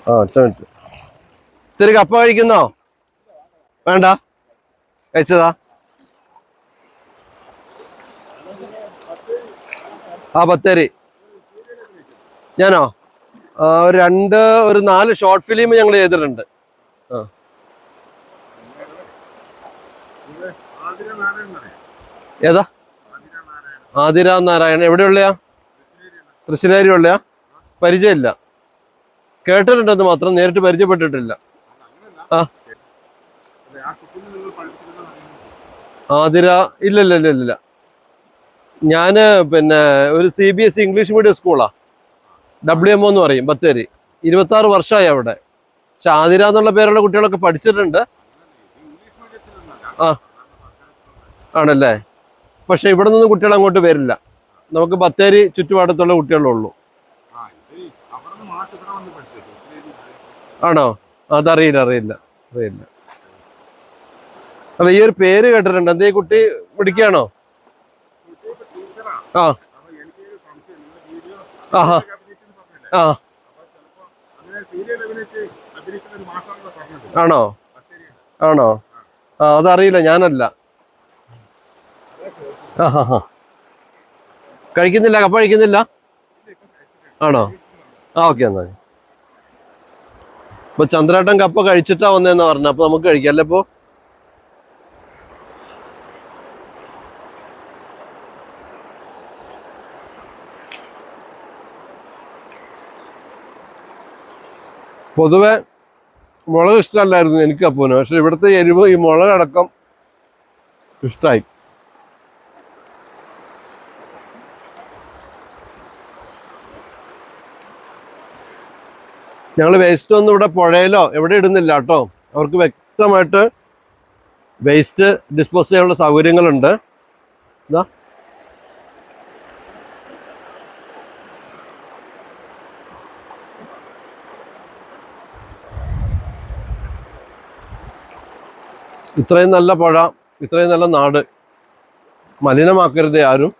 ആ ഒറ്റ മിനിറ്റ്. ഇത്തിരി കപ്പ കഴിക്കുന്നോ? വേണ്ട, കഴിച്ചതാ. ബത്തേരി. ഞാനോ? ഒരു 4 ഷോർട്ട് ഫിലിം ഞങ്ങൾ ചെയ്തിട്ടുണ്ട്. ഏതാ? ആതിര നാരായണൻ. എവിടെയുള്ളയാ? തൃശ്ശൂരേരി ഉള്ളയാ? പരിചയമില്ല. കേട്ടിട്ടുണ്ടെന്ന് മാത്രം, നേരിട്ട് പരിചയപ്പെട്ടിട്ടില്ല. ആതിര ഇല്ല. ഞാന് പിന്നെ ഒരു CBSE ഇംഗ്ലീഷ് മീഡിയം സ്കൂളാ, WMO എന്ന് പറയും, ബത്തേരി. 26 വർഷമായി അവിടെ. പക്ഷെ ആതിര എന്നുള്ള പേരുള്ള കുട്ടികളൊക്കെ പഠിച്ചിട്ടുണ്ട്. ആണല്ലേ? പക്ഷെ ഇവിടെ നിന്നും കുട്ടികൾ അങ്ങോട്ട് വരില്ല. നമുക്ക് ബത്തേരി ചുറ്റുപാടത്തുള്ള കുട്ടികളുള്ളൂ. ആണോ? അറിയില്ല. അല്ല, ഈ ഒരു പേര് കേട്ടിട്ടുണ്ട്. എന്തേ കുട്ടി പിടിക്കുകയാണോ? ആണോ? അതറിയില്ല, ഞാനല്ല. കഴിക്കുന്നില്ല, കപ്പ കഴിക്കുന്നില്ല? ആണോ? ഓക്കെ എന്നാ. ഇപ്പൊ ചന്ദ്രേട്ടൻ കപ്പ കഴിച്ചിട്ടാ വന്നേന്ന് പറഞ്ഞു. അപ്പൊ നമുക്ക് കഴിക്കാം. ഇപ്പോ പൊതുവെ മുളക് ഇഷ്ടമല്ലായിരുന്നു എനിക്ക് അപ്പൂന്. പക്ഷെ ഇവിടുത്തെ എരിവ്, ഈ മുളകടക്കം ഇഷ്ടമായി. ഞങ്ങൾ വേസ്റ്റ് ഒന്നും ഇവിടെ പുഴയിലോ എവിടെ ഇടുന്നില്ല കേട്ടോ. അവർക്ക് വ്യക്തമായിട്ട് വേസ്റ്റ് ഡിസ്പോസ് ചെയ്യാനുള്ള സൗകര്യങ്ങളുണ്ട്. ഇതാ, ഇത്രയും നല്ല പുഴ, ഇത്രയും നല്ല നാട് മലിനമാക്കരുത് ആരും.